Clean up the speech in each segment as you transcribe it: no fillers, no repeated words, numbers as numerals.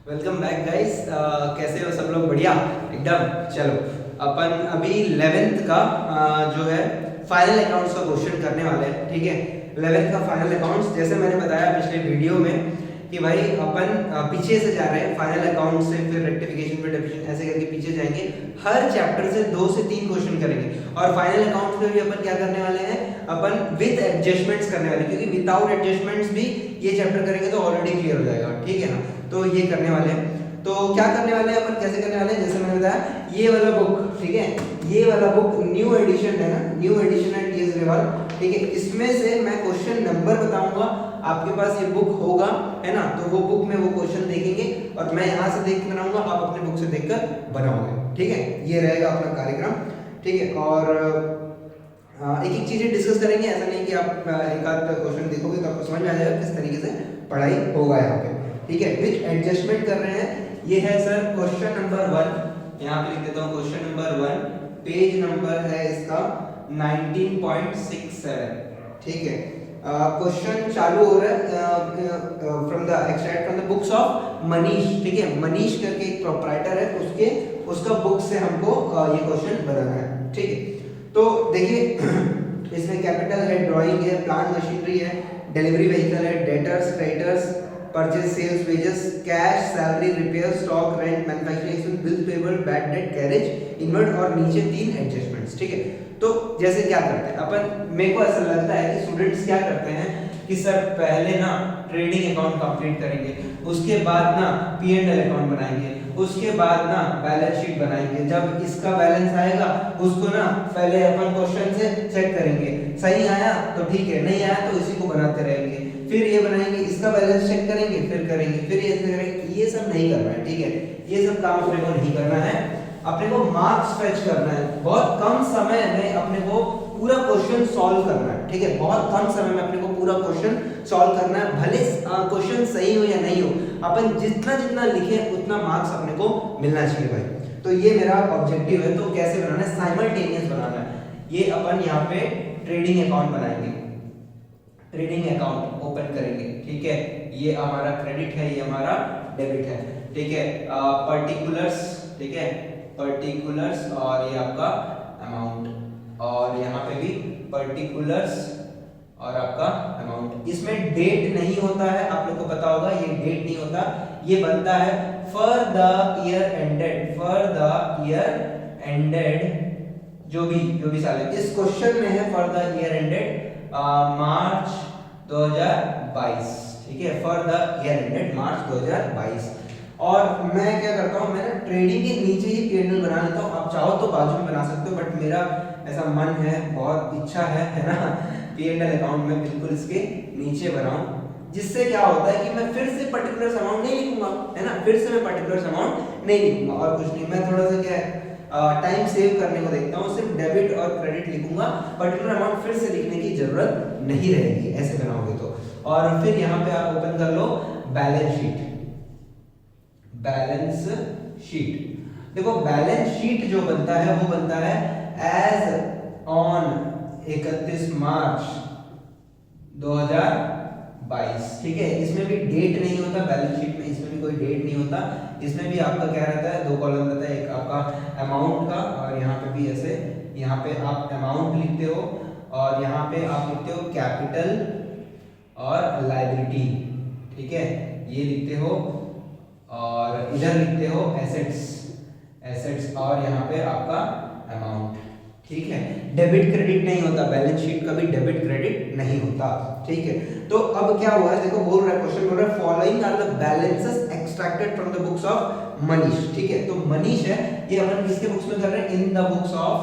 Welcome back guys. कैसे हो सब लोग? बढ़िया एकदम। चलो अपन अभी 11th का जो है फाइनल अकाउंट्स का क्वेश्चन करने वाले हैं। ठीक है, 11th का फाइनल अकाउंट्स, जैसे मैंने बताया पिछले वीडियो में कि भाई अपन पीछे से जा रहे हैं फाइनल अकाउंट से, फिर रेक्टिफिकेशन, फिर डेफिनेशन, ऐसे करके पीछे जाएंगे। हर चैप्टर से 2 से 3 क्वेश्चन करेंगे और फाइनल अकाउंट्स में भी अपन क्या करने वाले हैं, अपन विद एडजस्टमेंट्स करने वाले हैं, क्योंकि विदाउट एडजस्टमेंट्स भी ये चैप्टर करेंगे तो ऑलरेडी क्लियर हो जाएगा। ठीक है ना, तो ये करने वाले हैं। तो क्या करने वाले हैं अपन, कैसे करने वाले हैं, जैसे मैंने बताया ये वाला बुक, ठीक है, ये वाला बुक न्यू एडिशन है ना, न्यू एडिशन है टीएस ग्रेवाल। ठीक है, इसमें से मैं क्वेश्चन नंबर बताऊंगा, आपके पास ये बुक होगा है ना, तो वो बुक में वो क्वेश्चन देखेंगे और मैं यहाँ से देख के बनाऊंगा, आप अपने बुक से देखकर बनाओगे। ठीक है, ये रहेगा अपना कार्यक्रम। ठीक है, और एक एक चीजें डिस्कस करेंगे, ऐसा नहीं कि आप एक आध क्वेश्चन देखोगे तो आपको समझ में आ जाएगा किस तरीके से पढ़ाई होगा यहाँ पे। ठीक है, विच एडजस्टमेंट कर रहे हैं, ये है सर क्वेश्चन नंबर 1। यहाँ पे लिख देता हूँ क्वेश्चन नंबर 1, पेज नंबर है इसका 19.67। ठीक है, क्वेश्चन चालू हो रहा है from the extract from the books of Manish. ठीक है, मनीष करके एक प्रोप्राइटर है, उसका बुक से हमको ये क्वेश्चन बनाना है। ठीक है, तो देखिए इसमें कैपिटल है, ड्राइंग है, प्लांट मशीनरी है, डिलीवरी व्हीकल है, debtors, creditors, purchase, sales, wages, cash, salary, repair, stock, rent, manufacturing expense, bills payable, bad debt, carriage, inward और नीचे 3 एडजस्टमेंट्स। ठीक है, तो जैसे क्या करते हैं अपन, मेरे को ऐसा लगता है कि स्टूडेंट्स क्या करते हैं कि सर पहले ना ट्रेडिंग अकाउंट कंप्लीट करेंगे, उसके बाद ना P&L अकाउंट बनाएंगे, उसके बाद ना बैलेंस शीट बनाएंगे। जब इसका बैलेंस आएगा उसको ना पहले अपन क्वेश्चन से चेक करेंगे, सही आया तो ठीक है, नहीं आया तो इसी को बनाते रहेंगे, फिर ये बनाएंगे, इसका बैलेंस चेक करेंगे, फिर करेंगे, फिर ये करेंगे। ये सब नहीं करना है। ठीक है, ये सब काम अपने को नहीं करना है, अपने को मार्क्स फेच करना है। बहुत कम समय में अपने को पूरा क्वेश्चन सॉल्व करना है। ठीक है, बहुत कम समय में अपने को पूरा क्वेश्चन सॉल्व करना है, भले क्वेश्चन सही हो या नहीं हो, अपन जितना जितना लिखे उतना मार्क्स अपने को मिलना चाहिए भाई। तो ये मेरा ऑब्जेक्टिव है। तो कैसे बनाना है, साइमल्टेनियस बनाना है। ये अपन यहाँ पे ट्रेडिंग अकाउंट बनाएंगे, ट्रेडिंग अकाउंट ओपन करेंगे। ठीक है, ये हमारा क्रेडिट है, ये हमारा डेबिट है। ठीक है, पर्टिकुलर्स, ठीक है, पर्टिकुलर्स, और ये आपका अमाउंट, और यहाँ पे भी पर्टिकुलर्स और आपका अमाउंट। इसमें डेट नहीं होता है, आप लोग को पता होगा, ये डेट नहीं होता, ये बनता है for the year ended, for the year ended, जो भी साल है। इस क्वेश्चन में है फॉर द ईयर एंडेड मार्च 2022। ठीक है, फॉर द ईयर एंडेड मार्च 2022। और मैं क्या करता हूँ, मैं ना ट्रेडिंग के नीचे ही P&L बना लेता हूँ। आप चाहो तो बाजू में बना सकते हो, बट मेरा ऐसा मन है, बहुत इच्छा है ना, P&L अकाउंट में बिल्कुल इसके नीचे बनाऊं, जिससे क्या होता है कि मैं फिर से पर्टिकुलर अमाउंट नहीं लिखूंगा, है ना, फिर से मैं पर्टिकुलर अमाउंट नहीं लिखूंगा और कुछ नहीं। मैं थोड़ा सा क्या है, टाइम सेव करने को देखता हूँ, सिर्फ डेबिट और क्रेडिट लिखूंगा, पर्टिकुलर अमाउंट फिर से लिखने की जरूरत नहीं रहेगी, ऐसे बनाओगे तो। और फिर यहाँ पे आप ओपन कर लो बैलेंस शीट, बैलेंस शीट। देखो बैलेंस शीट जो बनता है वो बनता है एज ऑन 31 मार्च 2022। ठीक है, इसमें भी डेट नहीं होता बैलेंस शीट में, इसमें भी कोई डेट नहीं होता। इसमें भी आपका क्या रहता है, 2 कॉलम रहता है, एक आपका अमाउंट का, और यहाँ पे भी ऐसे, यहाँ पे आप अमाउंट लिखते हो और यहाँ पे आप लिखते हो कैपिटल और लायबिलिटी। ठीक है, ये लिखते हो और इधर लिखते हो एसेट्स, एसेट्स, और यहाँ पे आपका अमाउंट। ठीक है, डेबिट क्रेडिट नहीं होता, बैलेंस शीट का भी डेबिट क्रेडिट नहीं होता। ठीक है, तो अब क्या हुआ है, देखो बोल रहा है, क्वेश्चन बोल रहा है following are the balances extracted from the books of Manish. ठीक है, तो मनीष है, ये अपन किसके बुक्स में कर रहे हैं, in the books of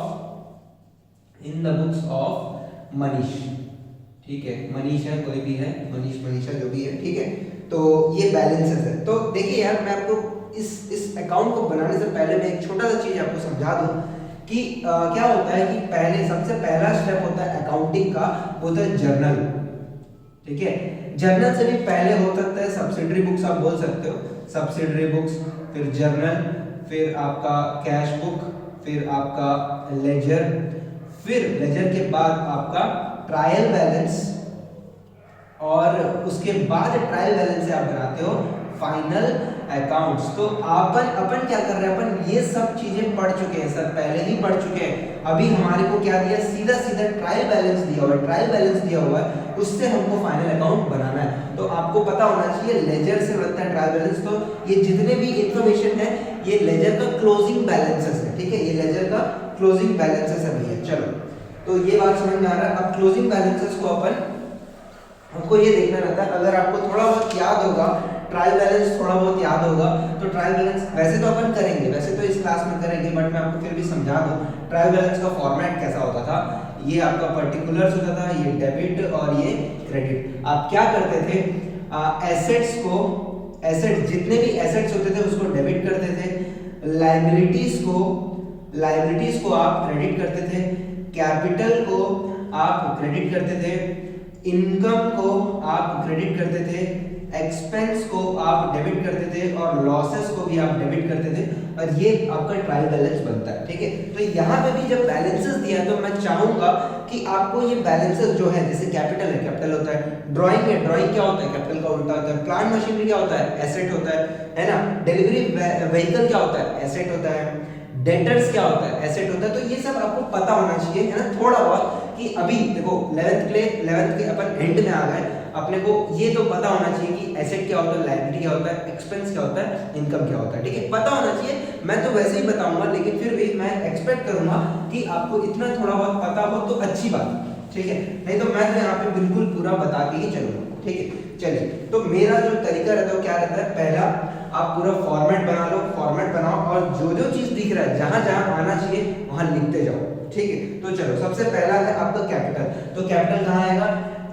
Manish. ठीक है, मनीष है, कोई भी है, मनीष, मनीषा, जो भी है। ठीक है, तो ये बैलेंसेस है। तो देखिए यार, मैं आपको इस अकाउंट को बनाने से पहले मैं एक छोटा सा चीज आपको समझा दूं कि क्या होता है कि पहले सबसे पहला स्टेप होता है अकाउंटिंग का, होता है जर्नल। ठीक है, जर्नल से भी पहले हो सकता है सब्सिडरी बुक्स, आप बोल सकते हो सब्सिडरी बुक्स, फिर जर्नल, फिर आपका कैश बुक, फिर आपका लेजर, फिर लेजर के बाद आपका ट्रायल बैलेंस, और उसके बाद ट्रायल बैलेंस से आप बनाते हो फाइनल अकाउंट्स। तो अपन क्या कर रहे हैं, अपन ये सब चीजें पढ़ चुके हैं सर, पहले ही पढ़ चुके हैं। अभी हमारे को क्या दिया, सीधा सीधा ट्रायल बैलेंस दिया हुआ है, ट्रायल बैलेंस दिया हुआ है, उससे हमको फाइनल अकाउंट बनाना है। तो आपको पता होना चाहिए लेजर से बनता है ट्रायल बैलेंस। तो ये जितने भी इंफॉर्मेशन है ये लेजर का क्लोजिंग बैलेंसेस है, ठीक है, ये लेजर का क्लोजिंग बैलेंसेस है भैया। चलो तो ये बात समझ में आ रहा है। अब क्लोजिंग बैलेंसेस को हमको ये देखना रहता है, अगर आपको थोड़ा बहुत याद होगा, ट्रायल बैलेंस थोड़ा बहुत याद होगा, तो ट्रायल बैलेंस वैसे तो अपन करेंगे, वैसे तो इस क्लास में करेंगे, बट मैं आपको फिर भी समझा दूं ट्रायल बैलेंस का फॉर्मेट कैसा होता था। ये आपका पर्टिकुलर्स होता था, ये डेबिट और ये क्रेडिट। आप क्या करते थे, एसेट्स को, एसेट जितने भी एसेट्स होते थे उसको डेबिट करते थे, लाइबिलिटीज को आप क्रेडिट करते थे, कैपिटल को आप क्रेडिट करते थे, इनकम को आप क्रेडिट करते थे, एक्सपेंस को आप डेबिट करते थे और लॉसेस को भी आप डेबिट करते थे। और ये आपका ट्रायल बैलेंस बनता है, ठीक है। तो यहाँ पे भी जब बैलेंसेस दिया तो मैं चाहूंगा कि आपको ये बैलेंसेस जो है, जैसे कैपिटल है, कैपिटल होता है, ड्राइंग है, ड्राइंग क्या होता है, कैपिटल का उल्टा होता है, प्लांट मशीनरी क्या होता है, एसेट होता है ना, डिलीवरी व्हीकल क्या होता है, एसेट होता है, डेटर्स क्या होता है, एसेट होता है। तो ये सब आपको पता होना चाहिए, है ना, थोड़ा बहुत, कि अभी देखो 11th के अपन एंड में आ गए, अपने को ये तो पता होना चाहिए कि एसेट क्या होता है, लायबिलिटी क्या होता है, एक्सपेंस क्या होता है, इनकम क्या होता है, ठीक है, पता होना चाहिए। मैं तो वैसे ही बताऊंगा, लेकिन फिर भी मैं एक्सपेक्ट करूंगा कि आपको इतना थोड़ा बहुत पता हो तो अच्छी बात, ठीक है, नहीं तो मैं तो यहाँ पे बिल्कुल पूरा बता के ही चलूंगा, ठीक है। चलिए, तो मेरा जो तरीका रहता है वो क्या रहता है, पहला आप पूरा फॉर्मेट बना लो, फॉर्मेट बनाओ और जो जो चीज दिख रहा है, जहां जहां आना चाहिए वहां लिखते जाओ, ठीक है। तो चलो, सबसे पहला है आपका कैपिटल। तो कैपिटल कहाँ आएगा,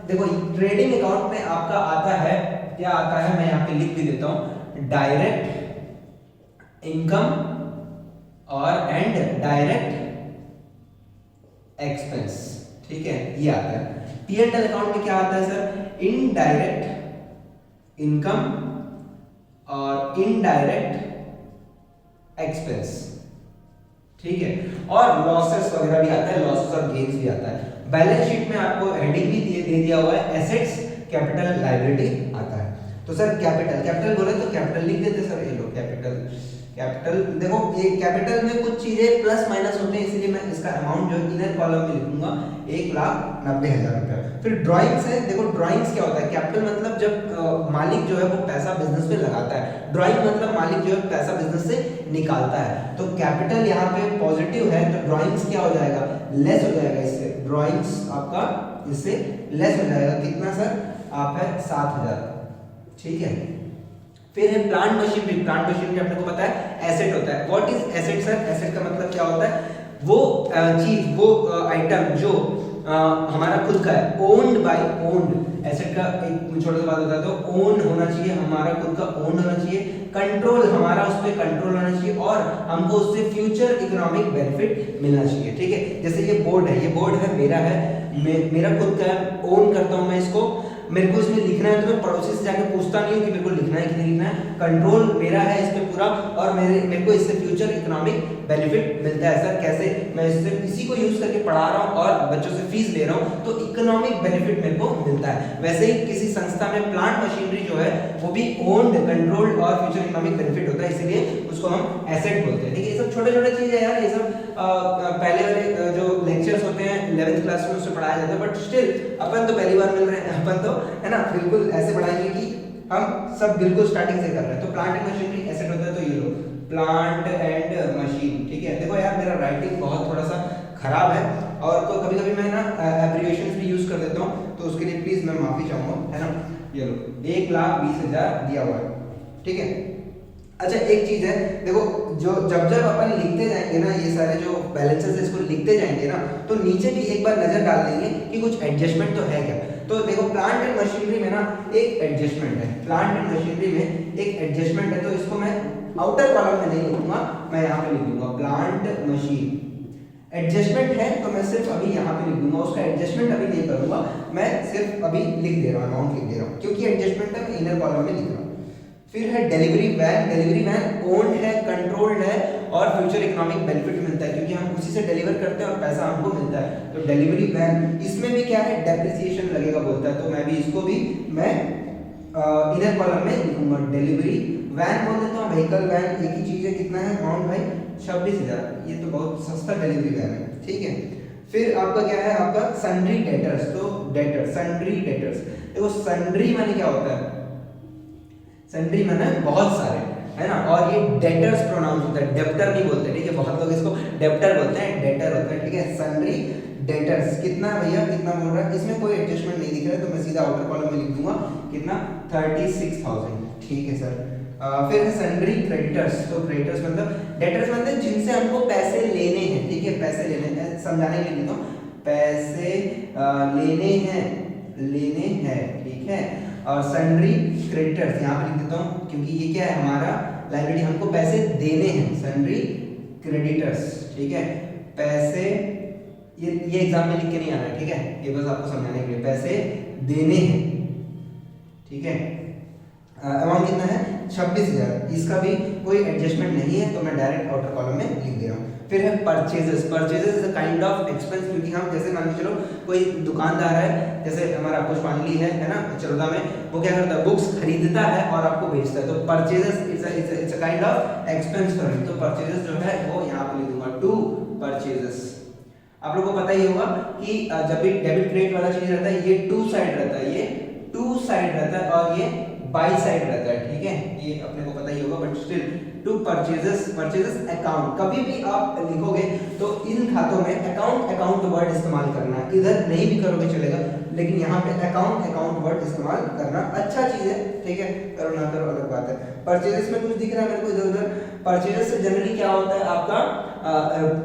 देखो ट्रेडिंग अकाउंट में आपका आता है, क्या आता है, मैं यहाँ पे लिख भी देता हूं, डायरेक्ट इनकम और एंड डायरेक्ट एक्सपेंस, ठीक है, ये आता है। P&L अकाउंट में क्या आता है सर, इनडायरेक्ट इनकम और इनडायरेक्ट एक्सपेंस, ठीक है, और लॉसेस वगैरह भी आता है, लॉसेस और गेन्स भी आता है। बैलेंस शीट में आपको हेडिंग भी दे दिया हुआ है, एसेट्स, कैपिटल, लायबिलिटी आता है। तो सर कैपिटल बोले तो कैपिटल लिख देते सर, ये लो कैपिटल देखो, ये कैपिटल में कुछ चीजें प्लस माइनस होते हैं, इसलिए मैं इसका अमाउंट जो इनर कॉलम में लिखूंगा 1,90,000 रुपया। फिर ड्राइंग्स है, देखो ड्राइंग्स क्या होता है, कैपिटल मतलब जब मालिक जो है वो पैसा बिजनेस में लगाता है, ड्राइंग मतलब मालिक जो है पैसा बिजनेस से निकालता है। तो कैपिटल यहाँ पे पॉजिटिव है, तो ड्राइंग्स क्या हो जाएगा, लेस हो जाएगा इससे, ड्राइंग्स आपका इससे लेस हो जाएगा, कितना सर, आप है 7,000, ठीक है। फिर है प्लांट मशीनरी। प्लांट मशीनरी अपने को पता है एसेट होता है। What is asset sir, asset का मतलब क्या होता है, वो चीज, वो आइटम जो हमारा खुद का है, ओन्ड बाय ओन्ड। एसेट का एक छोटा सा बात बताता हूं, ओन होना चाहिए, हमारा खुद का ओन होना चाहिए, कंट्रोल हमारा उस पर कंट्रोल होना चाहिए और हमको उससे फ्यूचर इकोनॉमिक बेनिफिट मिलना चाहिए, ठीक है। जैसे ये बोर्ड है, ये बोर्ड है मेरा है, मेरा खुद का है, ओन करता हूं मैं इसको, मेरे को इसमें लिखना है तो मैं पड़ोसी से जाकर पूछता नहीं हूँ कि मेरे को लिखना है कि नहीं लिखना है, कंट्रोल मेरा है इस पे पूरा और मेरे को इससे फ्यूचर इकोनॉमिक बेनिफिट मिलता है। सर कैसे, मैं इससे इसी को यूज करके पढ़ा रहा हूँ और बच्चों से फीस ले रहा हूँ, तो इकोनॉमिक बेनिफिट मेरे को मिलता है। वैसे ही किसी संस्था में प्लांट मशीनरी जो है वो भी ओन्ड, कंट्रोल्ड और फ्यूचर इकोनॉमिक बेनिफिट होता है, इसलिए उसको हम एसेट बोलते हैं, ठीक है। ये सब छोटे छोटे चीजें यार, ये सब पहले वाले जो लेक्चर्स होते हैं 11th क्लास में उसमें पढ़ाया जाता है, बट स्टिल अपन तो पहली बार मिल रहे हैं, अपन तो है ना बिल्कुल ऐसे पढ़ाएंगे कि हम सब बिल्कुल स्टार्टिंग से कर रहे हैं। तो प्लांट एंड मशीनरी एसेट होता है, तो ये लो प्लांट एंड मशीन, ठीक है। देखो यार मेरा राइटिंग बहुत थोड़ा सा खराब है और तो कभी कभी मैं ना एब्रिविएशंस भी यूज कर देता हूँ, तो उसके लिए प्लीज मैं माफी चाहूंगा, है ना। ये लो 1,20,000 दिया हुआ है, ठीक है। अच्छा एक चीज है, देखो जो जब अपन लिखते जाएंगे ना ये सारे जो बैलेंसेस है, इसको लिखते जाएंगे ना, तो नीचे भी एक बार नजर डाल देंगे कि कुछ एडजस्टमेंट तो है क्या। तो देखो प्लांट एंड मशीनरी में ना एक एडजस्टमेंट है, प्लांट एंड मशीनरी में एक एडजस्टमेंट है, तो इसको मैं आउटर कॉलम में नहीं लिखूंगा, मैं यहाँ पे लिख दूंगा प्लांट मशीन। एडजस्टमेंट है तो मैं सिर्फ अभी यहाँ पे लिख दूंगा, उसका एडजस्टमेंट अभी नहीं करूंगा, मैं सिर्फ अभी लिख दे रहा हूँ, अमाउंट लिख दे रहा हूँ, क्योंकि एडजस्टमेंट है मैं इनर कॉलम में लिख रहा हूँ। फिर है delivery van. Delivery van owned है, कंट्रोल्ड है और फ्यूचर इकोनॉमिक बेनिफिट मिलता है, क्योंकि हम उसी से डिलीवर करते हैं और पैसा हमको मिलता है। तो डिलीवरी वैन, इसमें भी क्या है, डेप्रिसिएशन लगेगा बोलता है, तो मैं भी इसको भी मैं इनर कॉलम में लिखूंगा डिलीवरी वैन बोल देता हूँ, व्हीकल वैन एक ही चीज है। कितना है अमाउंट भाई? 26,000। ये तो बहुत सस्ता डिलीवरी वैन है, ठीक है। फिर आपका क्या है, आपका सन्ड्री डेटर्स। तो डेटर, सन्ड्री डेटर्स, देखो सन्ड्री माने क्या होता है? सन्ड्री माने बहुत सारे, है ना। और ये डेटर्स प्रोनाउंस होता है, डेप्टर नहीं बोलते, ठीक है। बहुत लोग इसको डेप्टर बोलते हैं, डेटर होता है, ठीक है। Sundry debtors. कितना भैया, कितना बोल रहा है? इसमें कोई एडजस्टमेंट नहीं दिख रहा है, तो मैं सीधा आउटर कॉलम में लिख दूंगा कितना, 36,000, ठीक है सर। फिर है सन्ड्री क्रेडिटर्स। तो क्रेडिटर्स मतलब, डेटर्स मतलब जिनसे हमको पैसे लेने हैं, ठीक है। पैसे लेने हैं, समझाने के लिए लिखता हूँ, पैसे लेने हैं, लेने हैं, ठीक है। और सन्ड्री क्रेडिटर्स यहाँ पे लिख देता हूँ, क्योंकि ये क्या है, हमारा लाइबिलिटी, हमको पैसे देने हैं। सन्ड्री क्रेडिटर्स, ठीक है। पैसे, ये एग्जाम में लिख के नहीं आना, ठीक है। ये बस आपको समझाने के लिए, पैसे देने हैं, ठीक है। अमाउंट कितना है? 26,000। इसका भी कोई एडजस्टमेंट नहीं है, तो मैं डायरेक्ट आउटर कॉलम में लिख दे रहा हूँ। फिर है purchases. Purchases is a kind of expense, क्योंकि हम जैसे मान के चलो कोई दुकानदार है, जैसे हमारा पुष्पांजलि है ना चरौदा में, वो क्या करता है, बुक्स खरीदता है और आपको बेचता है। तो purchases it's a kind of expense for him. तो परचेजेस जो है वो यहाँ पे लिख दूंगा, टू परचेजेस। आप लोगों को पता ही होगा कि जब भी डेबिट क्रेडिट वाला चीज रहता है, ये टू साइड रहता है, ये टू साइड रहता है, और ये बाई साइड रहता है, ठीक है। ये अपने को पता ही होगा, but still to purchases, purchases account. कभी भी आप लिखोगे तो इन खातों में अकाउंट वर्ड इस्तेमाल करना है। इधर नहीं भी करोगे चलेगा, लेकिन यहाँ पे अकाउंट वर्ड इस्तेमाल करना अच्छा चीज है, ठीक है। करो ना करो अलग बात है। परचेजेस में कुछ दिख रहा है मेरे को इधर उधर। परचेजेस से जनरली क्या होता है, आपका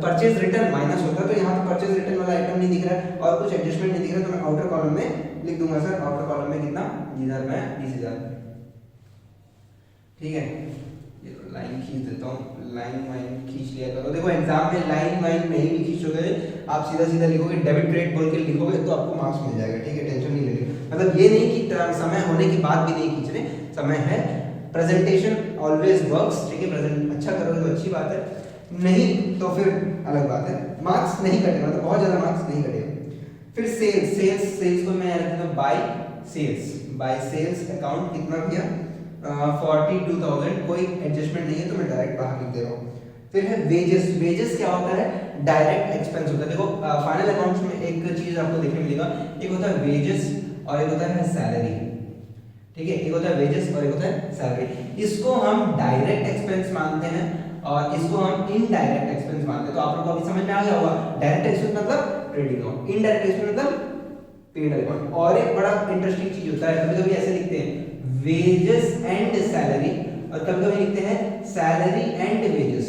परचेज रिटर्न माइनस होता है, तो यहाँ पे परचेज रिटर्न वाला आइटम नहीं दिख रहा है और कुछ एडजस्टमेंट नहीं दिख रहा है, तो मैं आउटर कॉलम में लिख दूंगा सर। आउटर कॉलम में कितना, इधर मैं 20,000, ठीक है। ये लाइन खींच देता हूँ, लाइन वाइन खींच लिया करो। देखो एग्जाम में लाइन वाइन नहीं भी खींचोगे, आप सीधा सीधा लिखोगे, डेबिट क्रेडिट बोल के लिखोगे तो आपको मार्क्स मिल जाएगा, ठीक है। टेंशन नहीं लेनी, मतलब ये नहीं कि समय होने के बाद भी नहीं खींचने, समय है। प्रेजेंटेशन ऑलवेज वर्क्स, ठीक है। प्रेजेंट अच्छा करोगे तो अच्छी बात है, नहीं तो फिर अलग बात है। मार्क्स नहीं कटेगा, मतलब बहुत ज्यादा मार्क्स नहीं कटेगा। फिर सेल्स को मैं रखता हूँ बाय सेल्स अकाउंट। कितना भैया, 42,000। कोई एडजस्टमेंट नहीं है, तो मैं डायरेक्ट बाहर लिख दे रहा हूँ। फिर है वेजेस क्या होता है, डायरेक्ट एक्सपेंस होता है। देखो फाइनल अकाउंट्स में एक चीज आपको देखने मिलेगा, एक होता है वेजेस और एक होता है सैलरी, ठीक है। एक होता है वेजेस और एक होता है सैलरी। इसको हम डायरेक्ट एक्सपेंस मानते हैं और इसको हम इनडायरेक्ट एक्सपेंस मानते हैं। तो आप लोगों को अभी समझ में आ गया होगा, डायरेक्ट एक्सपेंस मतलब ट्रेडिंग अकाउंट, इनडायरेक्ट एक्सपेंस मतलब पेड अकाउंट। और एक बड़ा इंटरेस्टिंग चीज होता है, कभी-कभी ऐसे लिखते हैं वेजेस एंड सैलरी, और कभी-कभी लिखते हैं सैलरी एंड वेजेस,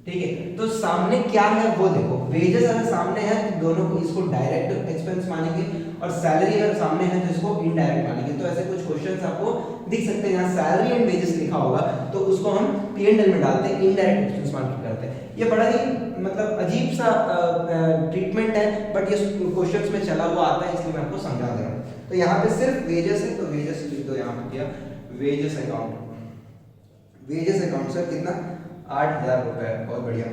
ठीक है। तो सामने क्या है वो देखो, वेजेस अगर सामने है तो दोनों को, इसको डायरेक्ट एक्सपेंस मानेंगे, और सैलरी अगर सामने है तो इसको इनडायरेक्ट मानेंगे। तो ऐसे कुछ क्वेश्चंस आपको दिख सकते हैं, यहाँ सैलरी एंड वेजेस लिखा होगा तो उसको हम P&L में डालते हैं, इनडायरेक्ट एक्सपेंस मान के करते हैं। ये बड़ा ही मतलब अजीब सा ट्रीटमेंट है, बट ये क्वेश्चंस में चला हुआ आता है, इसलिए मैं आपको समझा दे रहा हूँ। तो यहाँ पे सिर्फ वेजेस है, तो वेजेस लिख दो यहाँ पे किया, वेजेस अकाउंट सर कितना, 8,000 रुपए, बहुत बढ़िया।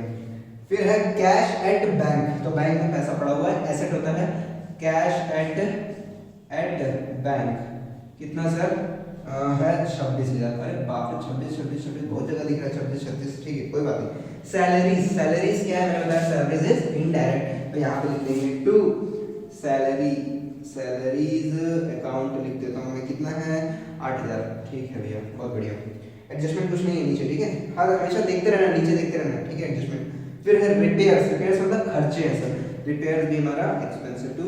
फिर है कैश एट बैंक। तो बैंक में पैसा पड़ा हुआ है, एसेट होता है। कैश एट बैंक कितना सर, है 26,000। अरे बाप रे, 26 बहुत जगह दिख रहा है, 26, ठीक है, कोई बात नहीं। सैलरीज क्या है, मैंने बताया सैलरीज इज इनडायरेक्ट, तो यहाँ पे लिख देंगे टू सैलरीज अकाउंट लिख देता हूँ मैं, कितना है 8,000, ठीक है भैया, बहुत बढ़िया। एडजस्टमेंट कुछ नहीं है नीचे, ठीक है। हर हमेशा देखते रहना, नीचे देखते रहना, ठीक है, एडजस्टमेंट। फिर है रिपेयर्स मतलब खर्चे हैं सर, रिपेयर्स भी हमारा एक्सपेंस है। टू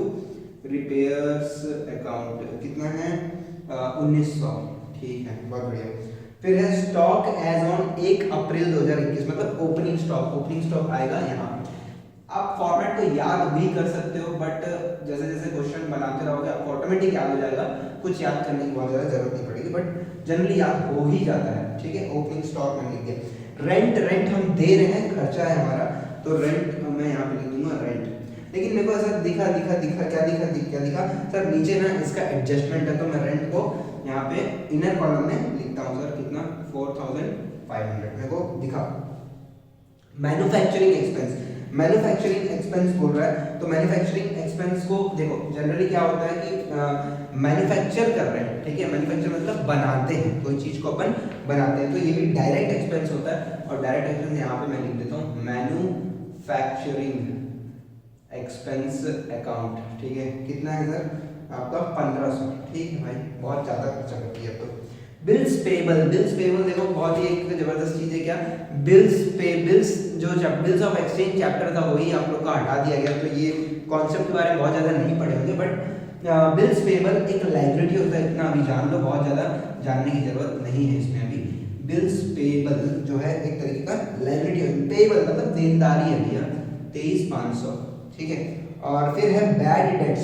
रिपेयर्स अकाउंट कितना है, 1900, ठीक है, बहुत बढ़िया। फिर है स्टॉक एज ऑन 1 अप्रैल 2021, मतलब ओपनिंग स्टॉक आएगा यहाँ। आप फॉर्मेट को याद भी कर सकते हो, बट जैसे जैसे क्वेश्चन बनाते रहोगे आपको ऑटोमेटिक याद हो जाएगा, कुछ याद करने की बहुत ज़्यादा जरूरत नहीं पड़ेगी, बट जनरली याद हो ही जाता है, ठीक है। ओपनिंग स्टॉक में लिख दिया। रेंट हम दे रहे हैं, खर्चा है हमारा, तो रेंट मैं यहाँ पे लिख दूंगा रेंट। लेकिन मेरे को ऐसा क्या दिखा सर, नीचे ना इसका एडजस्टमेंट है, तो मैं रेंट को यहाँ पे इनर कॉलम में लिखता हूँ सर, कितना 4,500 मेरे को दिखा। मैन्युफैक्चरिंग एक्सपेंस, मैन्युफैक्चरिंग एक्सपेंस बोल रहा है, तो मैन्युफैक्चरिंग एक्सपेंस को देखो जनरली क्या होता है कि मैन्युफैक्चर कर रहे हैं, ठीक है, मैन्युफैक्चर मतलब बनाते हैं, कोई चीज को अपन बनाते हैं, तो ये भी डायरेक्ट एक्सपेंस होता है। और डायरेक्ट एक्सपेंस यहाँ पे मैं लिख देता हूँ मैन्युफैक्चरिंग एक्सपेंस अकाउंट, ठीक है, कितना है सर आपका 1500, ठीक है भाई, बहुत ज़्यादा खर्चा करती है। तो बिल्स पेबल, बिल्स पेबल देखो बहुत ही एक जबरदस्त चीज़ है, क्या बिल्स जो बिल्स ऑफ एक्सचेंज चैप्टर था वही आप लोग का हटा दिया गया, तो ये कॉन्सेप्ट के बारे में बहुत ज़्यादा नहीं पढ़े होंगे, बट बिल्स पेबल एक लाइबिलिटी होता है, इतना अभी जान लो, बहुत ज़्यादा जानने की जरूरत नहीं है इसमें अभी। बिल्स पेबल जो है एक तरीके का लाइबिलिटी है, पेबल मतलब देनदारी है भैया 23,500, ठीक है। और फिर है बैड डेट्स,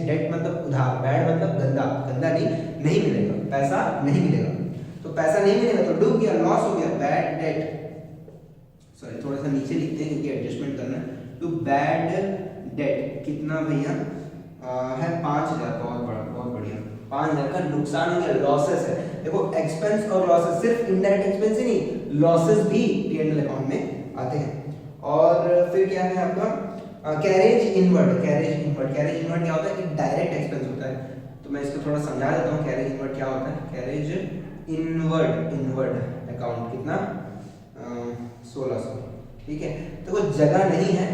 डेट मतलब उधार, बैड मतलब गंदा, गंदा नहीं मिलेगा, पैसा नहीं मिलेगा, तो पैसा नहीं मिलेगा तो डूब गया, लॉस हो गया, बैड डेट, सॉरी थोड़ा सा नीचे लिखते हैं क्योंकि एडजस्टमेंट करना है, टू बैड डेट कितना भैया है 5,000, बहुत बढ़िया, 5,000 का नुकसान हो गया, लॉसेस है। देखो एक्सपेंस और लॉसेस, सिर्फ इनडायरेक्ट एक्सपेंस ही नहीं, लॉसेस भी P&L अकाउंट में आते हैं। और फिर क्या है आपका कैरेज इनवर्ड क्या होता है, एक डायरेक्ट एक्सपेंस होता है, तो मैं इसको थोड़ा समझा देता हूँ, कैरेज इनवर्ड क्या होता है। कैरेज इनवर्ड अकाउंट कितना 1,600, ठीक है। तो कोई जगह नहीं है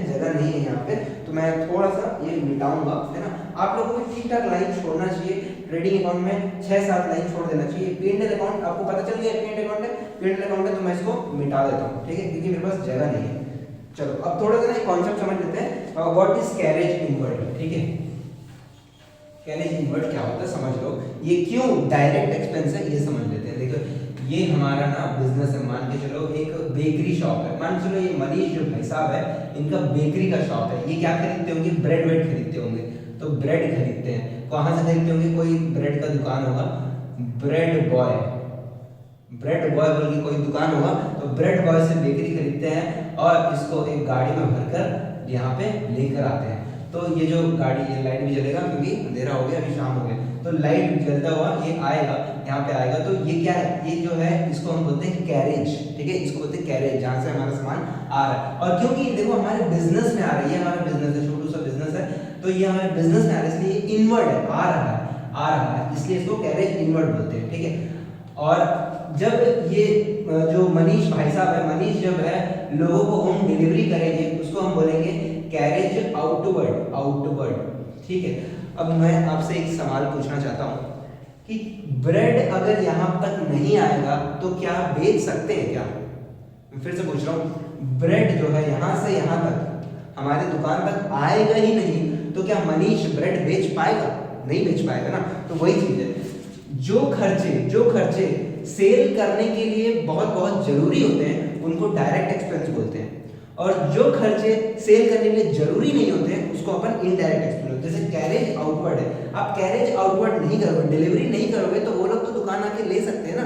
यहाँ पे, तो मैं थोड़ा सा ये मिटाऊंगा, है ना। आप लोगों को ठीक ठाक लाइन छोड़ना चाहिए, ट्रेडिंग अकाउंट में 6-7 लाइन छोड़ देना चाहिए। P&L अकाउंट आपको पता चल गया, P&L अकाउंट है, तो मैं इसको मिटा देता हूँ, ठीक है, क्योंकि मेरे पास जगह नहीं है। चलो अब थोड़ा सा ना कॉन्सेप्ट समझ लेते हैं, व्हाट इज कैरेज इनवर्ड, ठीक है। कैरेज इनवर्ड क्या होता है समझ लो, ये क्यों डायरेक्ट एक्सपेंस है ये समझ लेते हैं। देखो ये हमारा ना बिजनेस है, मान के चलो एक बेकरी शॉप है, मान चलो ये मनीष जो भाई साहब है इनका बेकरी का शॉप है, ये क्या खरीदते होंगे, ब्रेड खरीदते होंगे, तो ब्रेड खरीदते हैं, कहाँ से खरीदते होंगे, कोई ब्रेड का दुकान होगा, ब्रेड बॉय बोल के कोई दुकान होगा, तो ब्रेड बॉय से बेकरी खरीदते हैं और इसको एक गाड़ी में भरकर यहाँ पे लेकर आते हैं। तो ये जो गाड़ी, ये लाइट भी जलेगा क्योंकि अंधेरा हो गया, अभी शाम हो गया, तो लाइट जलता हुआ ये आएगा, यहाँ पे आएगा, तो ये क्या है, ये जो है इसको हम बोलते हैं कैरेज, ठीक है, इसको बोलते हैं कैरेज, जहाँ से हमारा सामान आ रहा है। और क्योंकि देखो हमारे बिजनेस में आ रहा है, ये हमारा बिजनेस है, छोटू सा बिजनेस है, तो ये हमारे बिजनेस में आ रहा है, इसलिए इनवर्ड है, आ रहा है, इसलिए इसको कैरेज इनवर्ड बोलते हैं, ठीक है। और जब ये जो मनीष भाई साहब है, मनीष जब है लोगों को होम डिलीवरी करेंगे, उसको हम बोलेंगे कैरेज आउटवर्ड, ठीक है। अब मैं आपसे एक सवाल पूछना चाहता हूँ कि ब्रेड अगर यहाँ तक नहीं आएगा तो क्या बेच सकते हैं क्या? मैं फिर से पूछ रहा हूँ, ब्रेड जो है यहाँ से यहाँ तक हमारे दुकान तक आएगा ही नहीं, तो क्या मनीष ब्रेड बेच पाएगा? नहीं बेच पाएगा ना। तो वही चीज है, जो खर्चे सेल करने के लिए बहुत जरूरी होते हैं उनको डायरेक्ट एक्सपेंस बोलते हैं, और जो खर्चे सेल करने के लिए जरूरी नहीं होते हैं उसको अपन इनडायरेक्ट एक्सपेंस बोलते हैं। जैसे कैरेज आउटवर्ड है, आप कैरेज आउटवर्ड नहीं करोगे, डिलीवरी नहीं करोगे, तो वो लोग तो दुकान आके ले सकते हैं ना।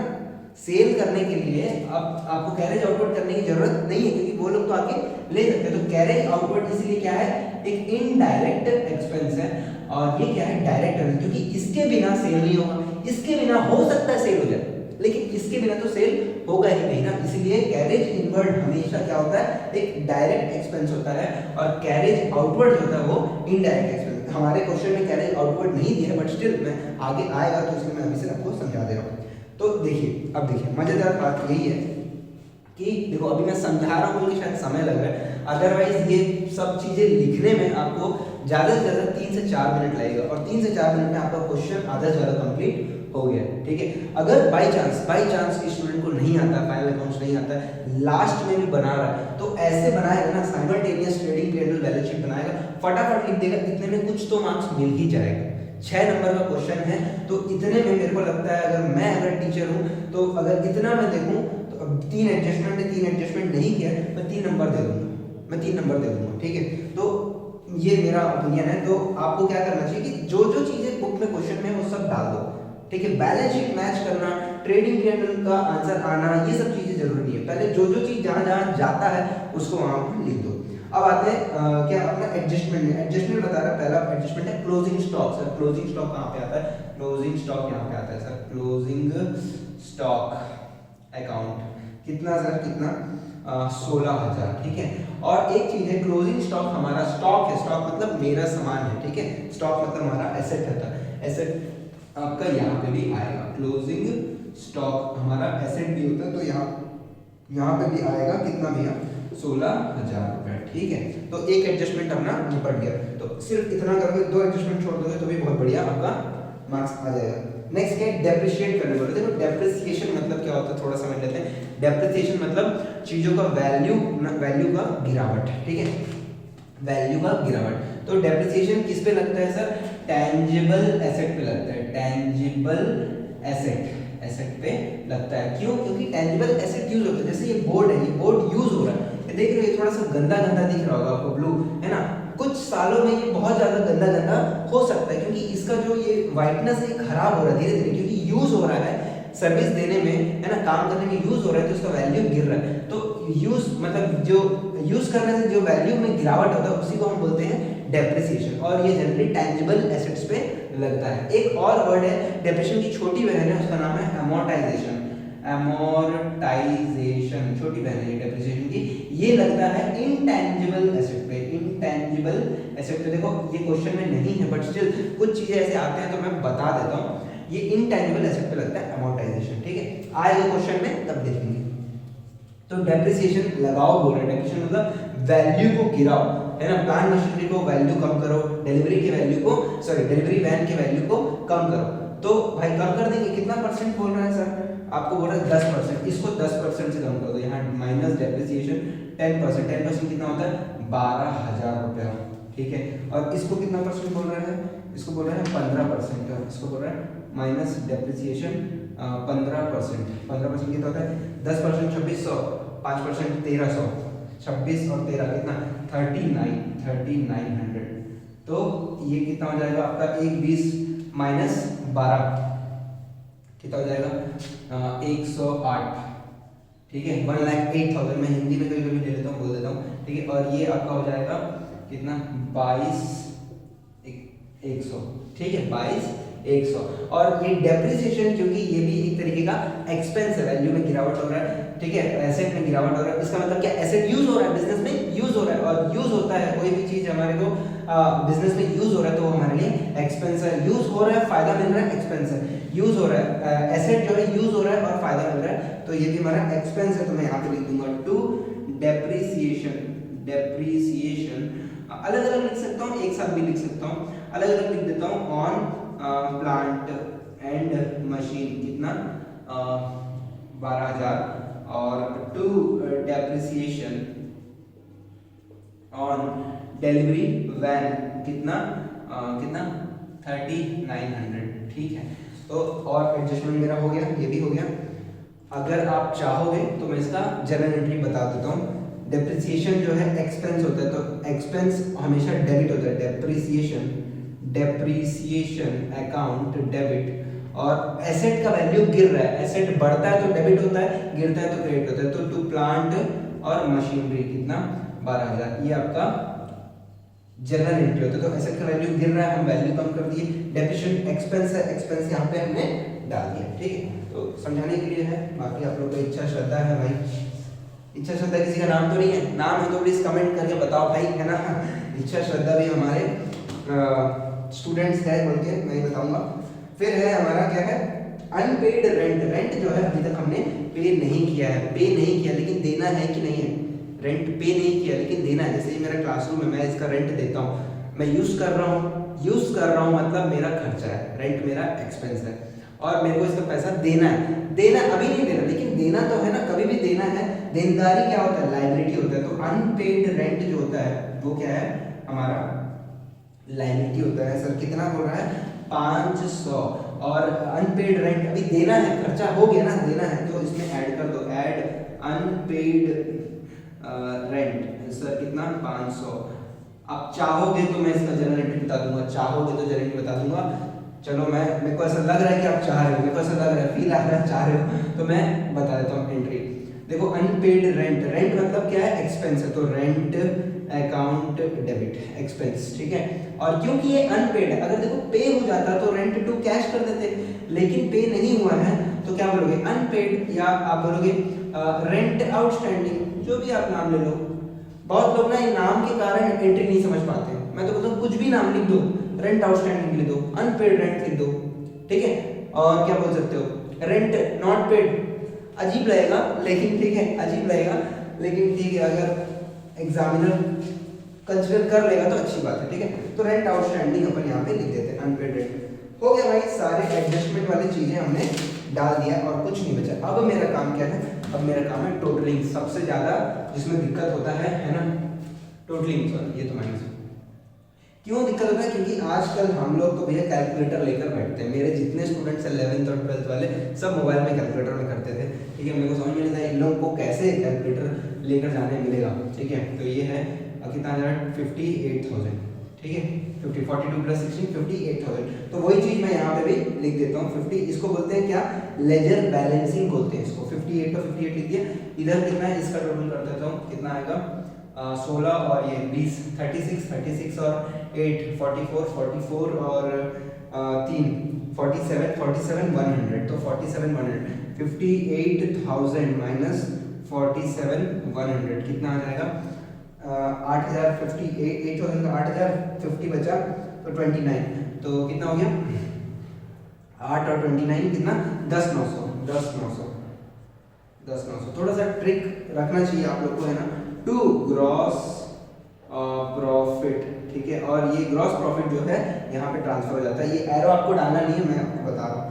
सेल करने के लिए आपको कैरेज आउटवर्ड करने की जरूरत नहीं है, क्योंकि वो लोग तो आके ले सकते हैं। तो कैरेज आउटवर्ड इसलिए क्या है, एक इनडायरेक्ट एक्सपेंस है, और ये क्या है, डायरेक्ट है, क्योंकि इसके बिना सेल नहीं होगा। इसके बिना हो सकता है सेल हो जाए, लेकिन इसके बिना तो सेल होगा ही नहीं ना। इसीलिए कैरेज इनवर्ड हमेशा क्या होता है, एक डायरेक्ट एक्सपेंस होता है, और कैरेज आउटवर्ड जो होता है वो इनडायरेक्ट एक्सपेंस। हमारे क्वेश्चन में कैरेज आउटवर्ड नहीं दिया, बट स्टिल मैं आगे आएगा तो इसलिए मैं अभी से आपको समझा दे रहा हूँ। तो देखिए, अब देखिए मजेदार बात यही है कि देखो अभी मैं समझा रहा हूँ कि शायद समय लग रहा है, अदरवाइज ये सब चीजें लिखने में आपको ज्यादा से ज्यादा 3 से 4 मिनट लगेगा, और 3 से 4 मिनट में आपका क्वेश्चन आधा से ज्यादा कंप्लीट हो गया, ठीक है। अगर बाई चांस स्टूडेंट को नहीं आता, फाइनल अकाउंट्स नहीं आता, लास्ट में भी बना रहा है, तो ऐसे बनाएगा ना, simultaneous trading P&L balance sheet बनाएगा, फटाफट लिख देगा, इतने में कुछ तो मार्क्स मिल ही जाएगा। 6 नंबर का क्वेश्चन है, तो इतने में मेरे को लगता है अगर टीचर हूँ तो अगर इतना मैं देखूँ तो 3 एडजस्टमेंट नहीं किया, मैं 3 नंबर दे दूंगा, ठीक है। तो ये मेरा ओपिनियन है। तो आपको क्या करना चाहिए कि जो चीजें बुक में क्वेश्चन में वो सब डाल दो, ठीक है। बैलेंस शीट मैच करना, ट्रेडिंग P&L का आंसर आना, ये सब चीजें जरूरी नहीं है। पहले जो चीज जहां जाता है उसको वहां लिख दो। अब आते हैं क्या अपना एडजस्टमेंट में। एडजस्टमेंट बता रहा है, पहला एडजस्टमेंट है closing stock. Sir closing stock कहाँ पे आता है? क्लोजिंग स्टॉक यहाँ पे आता है सर, क्लोजिंग स्टॉक अकाउंट कितना सर, कितना 16,000, ठीक है। और एक चीज है क्लोजिंग स्टॉक, हमारा स्टॉक है, स्टॉक मतलब मेरा सामान है, ठीक है। स्टॉक मतलब हमारा एसेट रहता है, एसेट आपका यहाँ पे भी आएगा, क्लोजिंग स्टॉक हमारा एसेट भी होता है, तो यहाँ पे भी आएगा कितना भैया, 16,000 रुपए, ठीक है। तो एक एडजस्टमेंट अपना निपट गया। तो सिर्फ इतना करके 2 एडजस्टमेंट छोड़ दोगे तो भी बहुत बढ़िया आपका मार्क्स आ जाएगा। नेक्स्ट है डेप्रिशिएट करने वाले। देखो डेप्रिसिएशन मतलब क्या होता है, थोड़ा समझ लेते हैं। डेप्रिसिएशन मतलब चीजों का वैल्यू का गिरावट, ठीक है, वैल्यू का गिरावट। तो डेप्रिसिएशन किस पे लगता है सर, टेंजिबल एसेट पे लगता है, टेंजिबल एसेट पे लगता है। क्यों, क्योंकि टेंजिबल एसेट यूज होता है। जैसे ये बोर्ड है, ये बोर्ड यूज हो रहा है, देख रहे हो थोड़ा सा गंदा दिख रहा होगा आपको, ब्लू है ना, कुछ सालों में ये बहुत ज्यादा गंदा हो सकता है, क्योंकि इसका जो ये व्हाइटनेस है खराब हो रहा है धीरे धीरे, क्योंकि यूज हो रहा है, सर्विस देने में है ना, काम करने में यूज हो रहा है, तो उसका वैल्यू गिर रहा है। तो यूज मतलब जो यूज करने से जो वैल्यू में गिरावट होता है उसी को हम बोलते हैं डेप्रिसिएशन, और ये जनरली टेंजिबल एसेट्स पे लगता है। एक और वर्ड है डेप्रिसिएशन की छोटी बहन है, उसका नाम है अमोर्टाइजेशन। अमोर्टाइजेशन छोटी बहन है डेप्रिसिएशन की, ये लगता है इंटेंजिबल एसेट पे, इंटेंजिबल एसेट पे। देखो ये क्वेश्चन में नहीं है बट स्टिल कुछ चीजें ऐसे आते हैं तो मैं बता देता हूँ, ये इंटेंजिबल एसेट पे लगता है अमोर्टाइजेशन, ठीक है। आएगा क्वेश्चन में तब देखेंगे। तो डेप्रिसिएशन लगाओ बोल रहे हैं, डेप्रिसिएशन मतलब वैल्यू को गिराओ, है ना, प्लांट मशीनरी को वैल्यू कम करो, डिलीवरी के वैल्यू को डिलीवरी वैन के वैल्यू को कम करो। तो भाई कम कर देंगे, कितना परसेंट बोल रहा है सर, आपको बोल रहा है 10%, इसको 10% से कम कर दो, यहाँ माइनस डेप्रिसिएशन 10%, 10% कितना होता है 12,000 रुपया, ठीक है। और इसको कितना परसेंट बोल रहा है, इसको बोल रहा है 15%, इसको बोल रहा है माइनस डेप्रिसिएशन 15%, 15% कितना होता है 10% 2600, 5% 1300, 26 और 13 कितना 3900। तो ये कितना हो जाएगा आपका 120 माइनस 12 कितना हो जाएगा 108, ठीक है। 1,08,000 मैं हिंदी में कभी कभी ले लेता हूँ, बोल देता हूँ, ठीक है। और ये आपका हो जाएगा कितना 22,100, ठीक है, 22,100। और ये डेप्रिसिएशन क्योंकि ये भी एक तरीके का एक्सपेंस है, वैल्यू में गिरावट हो रहा है, ठीक है, एसेट में गिरावट हो रहा है, इसका मतलब क्या, एसेट यूज हो रहा है, बिजनेस में यूज हो रहा है, और यूज होता है कोई भी चीज हमारे को बिजनेस में यूज हो रहा है तो वो हमारे लिए एक्सपेंस है, यूज हो रहा है, फायदा मिल रहा है, एक्सपेंस है, यूज हो रहा है, एसेट जो है यूज हो रहा है और फायदा मिल रहा है, तो ये भी हमारा एक्सपेंस है। तो मैं यहाँ पे लिख दूंगा टू डेप्रिसिएशन, डेप्रिसिएशन अलग अलग लिख सकता हूँ, एक साथ भी लिख सकता हूँ, अलग अलग लिख देता हूँ। ऑन प्लांट एंड मशीन कितना 12,000, और to depreciation on delivery van कितना 3900, ठीक है। तो और एडजस्टमेंट मेरा हो गया, ये भी हो गया। अगर आप चाहोगे तो मैं इसका जर्नल एंट्री बता देता हूँ। डेप्रिसिएशन जो है एक्सपेंस होता है, तो एक्सपेंस हमेशा डेबिट होता है, डेप्रिसिएशन अकाउंट डेबिट। और एसेट का वैल्यू गिर रहा है, एसेट बढ़ता है तो डेबिट होता है, गिरता है तो क्रेडिट होता है। तो टू प्लांट और मशीनरी कितना 12,000, ये आपका जनरल एंट्री होता है। तो एसेट का वैल्यू गिर रहा है, हम वैल्यू कम कर दिए, डेप्रिसिएशन एक्सपेंस है, एक्सपेंस यहाँ पे हमने डाल दिया, ठीक है। तो समझाने के लिए है, बाकी आप लोग को इच्छा श्रद्धा है भाई, इच्छा श्रद्धा किसी का नाम तो नहीं है, नाम है तो प्लीज कमेंट करके बताओ भाई, है ना। इच्छा श्रद्धा भी हमारे स्टूडेंट्स है बोल के मैं बताऊंगा। फिर है हमारा क्या है अनपेड रेंट। रेंट जो है अभी तक हमने पे नहीं किया है, पे नहीं किया लेकिन देना है कि नहीं है, रेंट पे नहीं किया लेकिन देना है। जैसे ये मेरा क्लासरूम है, मैं इसका रेंट देता हूँ, मैं यूज कर रहा हूँ मतलब मेरा खर्चा है, रेंट मेरा एक्सपेंस है, और मेरे को इसका पैसा देना है। देना अभी नहीं देना लेकिन देना तो है ना, कभी भी देना है। देनदारी क्या होता है, लायबिलिटी होता है। तो अनपेड रेंट जो होता है वो क्या है, हमारा लायबिलिटी होता है। सर कितना बोल रहा है 500, और अनपेड रेंट अभी देना है, खर्चा हो गया ना, देना है, तो इसमें ऐड कर दो, ऐड अनपेड रेंट। सर कितना 500। आप चाहोगे तो मैं इसका जनरल एंट्री बता दूंगा, चाहोगे तो जनरल एंट्री बता दूंगा। चलो मेरे को ऐसा लग रहा है कि आप चाह रहे हो, मेरे को ऐसा लग रहा है, फील आ रहा है चाह रहे हो, तो मैं बता देता हूँ एंट्री। देखो अनपेड रेंट, रेंट मतलब क्या है, एक्सपेंस है, तो रेंट अकाउंट डेबिट एक्सपेंस, ठीक है। और क्योंकि ये अनपेड है, अगर देखो पे हो जाता तो रेंट टू कैश कर देते, लेकिन पे नहीं हुआ है तो क्या बोलोगे अनपेड, या आप बोलोगे रेंट आउटस्टैंडिंग। जो भी आप नाम ले लो। बहुत लोग ना नाम के कारण एंट्री नहीं समझ पाते हैं। मैं तो बोलता हूँ कुछ भी नाम लिख दो, रेंट आउटस्टैंडिंग लिख दो, अनपेड रेंट लिख दो, ठीक है। और क्या बोल सकते हो, रेंट नॉट पेड, अजीब लगेगा लेकिन ठीक है, अजीब लगेगा लेकिन ठीक है, अगर एग्जामिनर कंसिडर कर लेगा तो अच्छी बात है, ठीक है। तो रेंट आउटस्टैंडिंग अपन यहाँ पे लिख देते हैं, अनपेड रेंट। हो गया भाई, सारे एडजस्टमेंट वाली चीजें हमने डाल दिया और कुछ नहीं बचा। अब मेरा काम क्या है, अब मेरा काम है टोटलिंग। सबसे ज्यादा जिसमें दिक्कत होता है ना, टोटलिंग। सॉरी, ये तो माइनस क्यों दिक्कत होता है, क्योंकि आजकल हम लोग तो भैया कैलकुलेटर लेकर बैठते हैं। मेरे जितने स्टूडेंट्स 11th और 12th वाले सब मोबाइल में कैलकुलेटर में करते थे, ठीक है। मेरे को समझ में नहीं था इन लोगों को कैसे कैलकुलेटर लेकर जाने मिलेगा, ठीक है। तो ये है कितना आ रहा है, 58,000, ठीक है। 50 42 प्लस 16 58,000। तो वही चीज मैं यहाँ पे भी लिख देता हूँ 50। इसको बोलते हैं क्या, लेजर बैलेंसिंग बोलते हैं इसको। 58 का 58 लिख दिया। इधर कितना है, इसका टोटल कर देता हूँ, कितना आएगा 16 और ये 20, 36 और 8 44 44 और 3 47 47 100। तो 47 100, 58,000 माइनस 47 100 कितना आ जाएगा, 8,050, 8,000 का 8,050 बचा तो 29। तो कितना हो गया, 8 और 29 कितना, 10,900 10,900 10,900। थोड़ा सा ट्रिक रखना चाहिए आप लोग को, है ना, टू ग्रॉस प्रॉफिट, ठीक है। और ये ग्रॉस प्रॉफिट जो है यहाँ पे ट्रांसफर हो जाता है। ये एरो आपको डालना नहीं है, मैं आपको बता रहा हूँ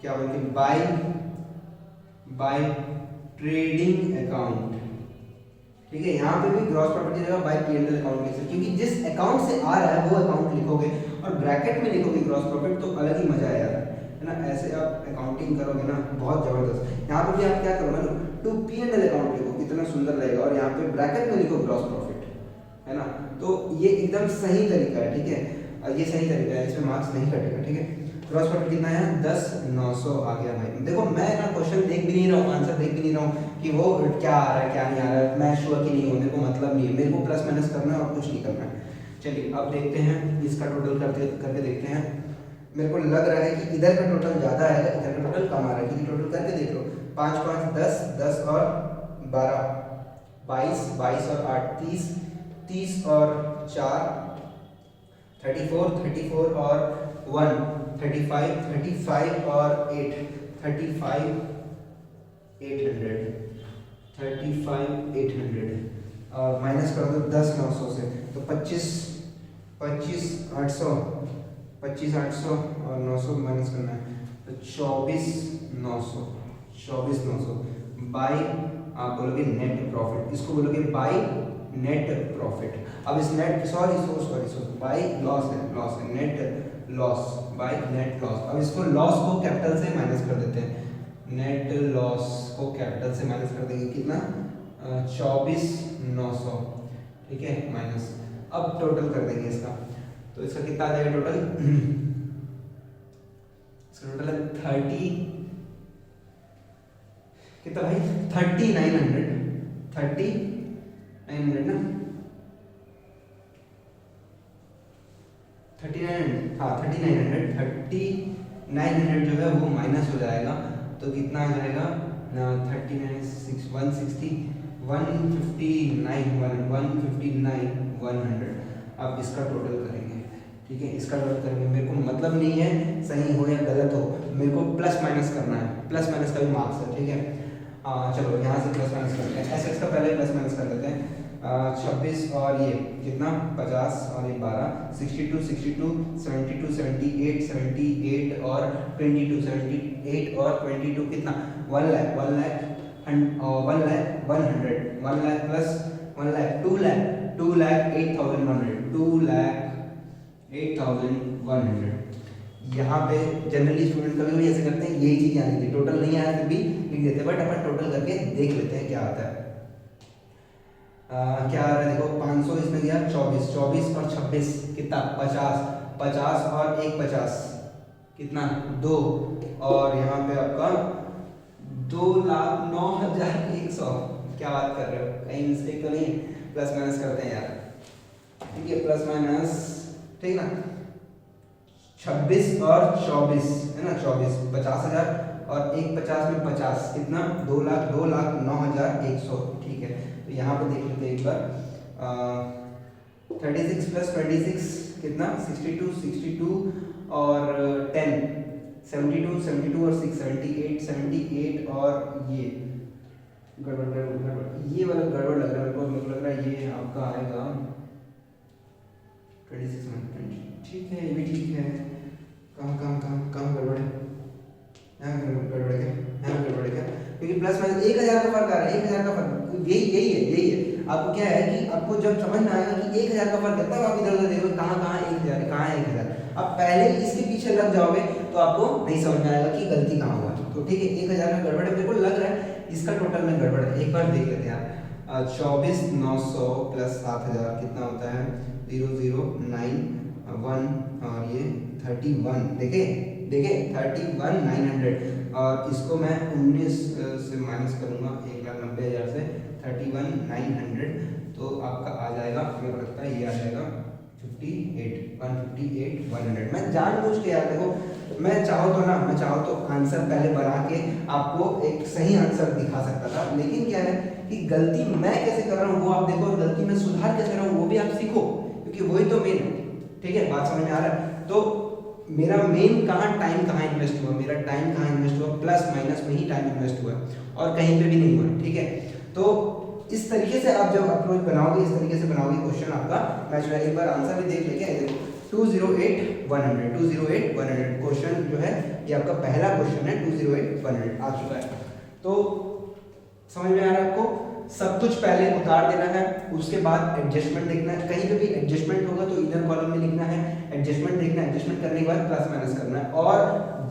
क्या बोलते हैं, बाय ट्रेडिंग अकाउंट, ठीक है। यहाँ पे भी ग्रॉस प्रॉफिट की जगह बाय P&L अकाउंट लिख सकते, क्योंकि जिस अकाउंट से आ रहा है वो अकाउंट लिखोगे और ब्रैकेट में लिखोगे ग्रॉस प्रॉफिट तो अलग ही मजा आएगा, है ना। ऐसे आप अकाउंटिंग करोगे ना, बहुत जबरदस्त। यहाँ पे भी आप क्या करोगे ना, टू P&L अकाउंट लिखो, कितना सुंदर लगेगा, और यहाँ पे ब्रैकेट में लिखो ग्रॉस प्रॉफिट, है ना। तो ये एकदम सही तरीका है, ठीक है। ये सही तरीका है, इसमें मार्क्स नहीं कटेगा, ठीक है। ग्रॉस प्रॉफिट कितना है, 10,900 आ गया भाई। देखो मैं ना क्वेश्चन देख भी नहीं रहा हूँ, आंसर देख भी नहीं रहा हूँ कि वो क्या आ रहा है क्या नहीं आ रहा है, मैं श्योर कि नहीं हूँ, मेरे को मतलब नहीं है, मेरे को प्लस माइनस करना है और कुछ नहीं करना है। चलिए अब देखते हैं इसका टोटल करके देखते हैं। मेरे को लग रहा है कि इधर का टोटल ज़्यादा आएगा, इधर का टोटल कम आ रहा है, क्योंकि टोटल करके देख लो, 5 5 10 10 और 12 22 22 और 8 30 30 और 4 34 34 और 1 35 35 और 8 35 800 35 800 और माइनस कर दो 10,900 से, तो 25 800 और 900 माइनस करना है, तो 24,900 बाई आप बोलोगे नेट प्रॉफिट, इसको बोलोगे बाई नेट प्रॉफिट। अब इस नेट सॉरी बाई लॉस है net loss by net loss. अब इसको लॉस को कैपिटल से माइनस कर देते हैं, नेट लॉस को कैपिटल से माइनस कर देंगे, कितना 24,900, ठीक है, माइनस। अब टोटल कर देंगे इसका, तो इसका कितना आ जाएगा टोटल, इसका टोटल है 30 कितना भाई 3900 ना 3900, हाँ 3900 जो है वो माइनस हो जाएगा, तो कितना आ जाएगा 39 160 159 100। अब इसका टोटल करेंगे, ठीक है, इसका टोटल करेंगे। मेरे को मतलब नहीं है सही हो या गलत हो, मेरे को प्लस माइनस करना है, प्लस माइनस का भी मार्क्स है, ठीक है। चलो यहाँ से प्लस माइनस करते हैं, ऐसे इसका पहले प्लस माइनस कर लेते हैं। 26 और ये कितना 50 और ये 12 62 62 72 78 78 और 22 78 और 22 कितना 1 लाख 1 लाख 1 लाख प्लस 1 लाख 2 लाख 8,100 2 लाख 8,100। यहाँ पे जनरली स्टूडेंट कभी भी ऐसे करते हैं, यही चीज़ आनी थी, टोटल नहीं आया फिर भी लिख देते हैं, बट अपन टोटल करके देख लेते हैं क्या आता है। क्या आ रहा है देखो, 500 इसमें गया 24 और 26 कितना 50 और 1 50 कितना 2, और यहाँ पे आपका 2,09,100। क्या बात कर रहे हो, कहीं मिस्टेक तो नहीं, प्लस माइनस करते हैं यार, ठीक है, प्लस माइनस, ठीक ना। 26 और 24 है ना, 24 50,000 और 1 50 में 50 कितना 2,09,100, ठीक है। तो यहाँ पे देख लेते हैं एक बार। 36 + 26 कितना 62, 62 और 10 72, 72 और 6 78, 78 और ये गड़बड़, ये वाला गड़बड़ लग रहा है मेरे को लग रहा है ये आपका आएगा 26 में। ठीक है, ये भी ठीक है। कहाँ गड़बड़ है, यहाँ गड़बड़ है क्या, यहाँ गड़बड़ है क्या, क्योंकि प्लस माइनस 1000 का फर्क आ रहा है, 1000 का फर्क, यही है। आपको क्या है कि आपको जब समझ में आएगा कि 1000 का फर्क है, तब आप इधर उधर देखो कहाँ 1000 है, कहाँ है 1000। आप पहले इसके पीछे लग जाओगे तो आपको नहीं समझ में आएगा कि गलती कहाँ हुआ। तो ठीक है, 1000 में गड़बड़ है, मेरे को लग रहा है इसका टोटल में गड़बड़ है। एक बार देख लेते हैं यार। 24,900 + 7,000 कितना होता है, 0091 और ये 31, देखे 31,900 और इसको मैं 19 से माइनस करूँगा 1,90,000 से 31,900, तो आपका आ जाएगा, मेरे को लगता है ये आ जाएगा 158,100। मैं जानबूझ के यार देखो, मैं चाहो तो आंसर पहले बना के आपको एक सही आंसर दिखा सकता था, लेकिन क्या है कि गलती मैं कैसे कर रहा हूँ वो आप देखो, और गलती में सुधार कैसे कर रहा हूँ वो भी आप सीखो, क्योंकि वही तो मेन है। ठीक है, बात समझ में आ रहा है। तो मेरा मेन टाइम कहाँ इन्वेस्ट हुआ, मेरा टाइम कहाँ इन्वेस्ट हुआ, प्लस माइनस में ही टाइम इन्वेस्ट हुआ और कहीं पे भी नहीं हुआ। ठीक है, तो इस तरीके से आप जब अप्रोच बनाओगे, इस तरीके से बनाओगे क्वेश्चन आपका मैच होगा। एक बार आंसर भी देख लेंगे। देखो 208,100 क्वेश्चन जो है ये आपका पहला क्वेश्चन है, 208,100 आ चुका है। तो समझ में आ रहा है आपको, सब कुछ पहले उतार देना है, उसके बाद एडजस्टमेंट देखना है, कहीं पे भी एडजस्टमेंट होगा तो इधर कॉलम में लिखना है, एडजस्टमेंट देखना है, एडजस्टमेंट करने के बाद प्लस माइनस करना है, और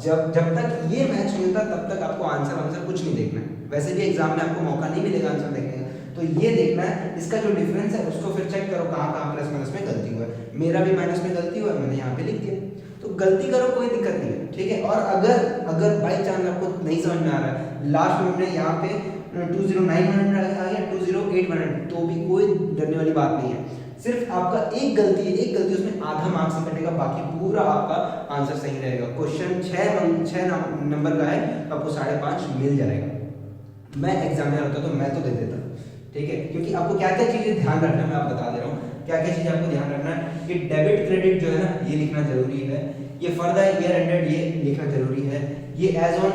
जब तक ये मैच नहीं होता तब तक आपको आंसर कुछ नहीं देखना है। वैसे भी एग्जाम में आपको मौका नहीं मिलेगा आंसर देखने का, तो ये देखना है, इसका जो डिफरेंस है उसको फिर चेक करो कहाँ प्लस माइनस में गलती हुआ है। मेरा भी माइनस में गलती हुआ है, मैंने यहाँ पे लिख दिया, तो गलती करो, कोई दिक्कत नहीं है। ठीक है, और अगर बाई चांस आपको नहीं समझ में आ रहा है, लास्ट में हमने यहाँ पे 209,100 आ गया, 208,100, तो भी कोई डरने वाली बात नहीं है। सिर्फ आपका एक गलती उसमें आधा मार्क्स से कटेगा, बाकी पूरा आपका आंसर सही रहेगा। क्वेश्चन 6 नंबर का है, तो आपको 5.5 मिल जाएगा। मैं एग्जामिनर होता तो मैं तो दे देता। ठीक है, क्योंकि आपको क्या क्या चीजें ध्यान रखना है मैं आप बता दे रहा हूँ, क्या क्या चीजें आपको ध्यान रखना है कि डेबिट क्रेडिट जो है ना ये लिखना जरूरी है, ये फॉर द ईयर एंडेड ये लिखना जरूरी है, ये एज ऑन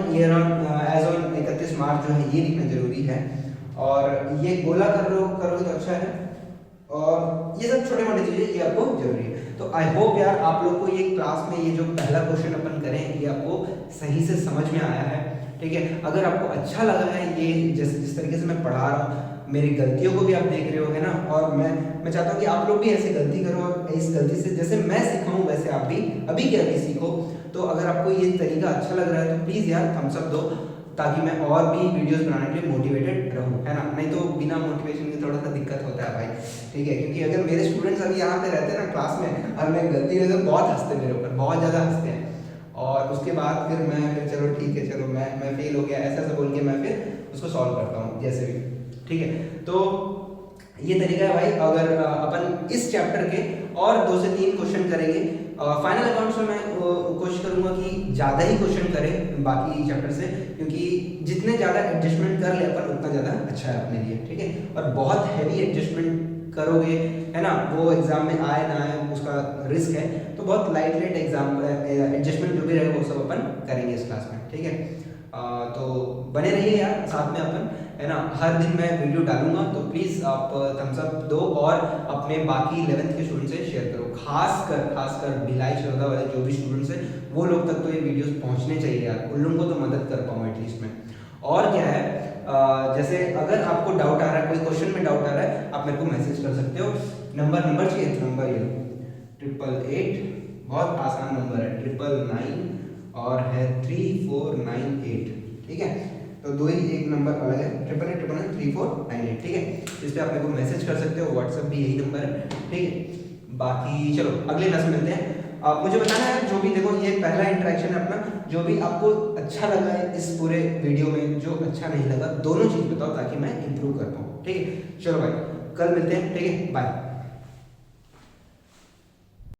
31 मार्च जो है ये लिखना जरूरी है, और ये गोला करोगे तो अच्छा है, और ये सब छोटे मोटे चीजें ये आपको जरूरी है। तो आई होप यार आप लोग को ये क्लास में ये जो पहला क्वेश्चन अपन करें ये आपको सही से समझ में आया है। ठीक है, अगर आपको अच्छा लगा है ये जिस तरीके से मैं पढ़ा रहा हूँ, मेरी गलतियों को भी आप देख रहे हो, है ना, और मैं चाहता हूँ कि आप लोग भी ऐसे गलती करो, और इस गलती से जैसे मैं सीखा हूँ वैसे आप भी अभी के अभी सीखो। तो अगर आपको ये तरीका अच्छा लग रहा है तो प्लीज़ यार थम्स अप दो, ताकि मैं और भी वीडियोस बनाने के लिए मोटिवेटेड रहूँ, है ना, नहीं तो बिना मोटिवेशन के थोड़ा सा दिक्कत होता है भाई। ठीक है, क्योंकि अगर मेरे स्टूडेंट्स अभी यहाँ पे रहते हैं ना क्लास में, और मैं गलती में तो बहुत हंसते मेरे ऊपर, बहुत ज़्यादा हंसते हैं, और उसके बाद फिर चलो ठीक है, चलो मैं फेल हो गया ऐसा बोल के मैं फिर उसको सॉल्व करता हूँ जैसे भी। ठीक है, तो ये तरीका है भाई। अगर अपन इस चैप्टर के और 2 से 3 क्वेश्चन करेंगे, फाइनल अकाउंट्स में मैं कोशिश करूंगा कि ज़्यादा ही क्वेश्चन करें बाकी चैप्टर से, क्योंकि जितने ज़्यादा एडजस्टमेंट कर ले अपन उतना ज़्यादा अच्छा है अपने लिए। ठीक है, और बहुत हैवी एडजस्टमेंट करोगे, है ना, वो एग्जाम में आए ना आए उसका रिस्क है, तो बहुत लाइट एग्जाम एडजस्टमेंट जो भी रहेगा वो सब अपन करेंगे इस क्लास में। ठीक है, तो बने रहिए यार साथ में अपन, है ना, हर दिन मैं वीडियो डालूंगा, तो प्लीज़ आप थम्स अप दो और अपने बाकी 11th के स्टूडेंट से शेयर करो, खासकर भिलाई चौदह वाले जो भी स्टूडेंट्स हैं वो लोग तक तो ये वीडियोस पहुंचने चाहिए यार, उन लोगों को तो मदद कर पाऊँ एटलीस्ट मैं। और क्या है, जैसे अगर आपको डाउट आ रहा है, कोई क्वेश्चन में डाउट आ रहा है, आप मेरे को मैसेज कर सकते हो। नंबर चाहिए, नंबर ये 888, बहुत आसान नंबर है, 999 और है 3498। ठीक है, तो दो ही एक नंबर अलग है, 888-888-3498। ठीक है, इस पे आप मेरे को मैसेज कर सकते हो, व्हाट्सएप भी यही नंबर है। ठीक है, बाकी चलो अगले क्लास में मिलते हैं। आप मुझे बताना है जो भी, देखो ये पहला इंटरेक्शन है अपना, जो भी आपको अच्छा लगा है इस पूरे वीडियो में, जो अच्छा नहीं लगा, दोनों चीज़ बताओ ताकि मैं इंप्रूव कर पाऊँ। ठीक है, चलो भाई कल मिलते हैं। ठीक है, बाय।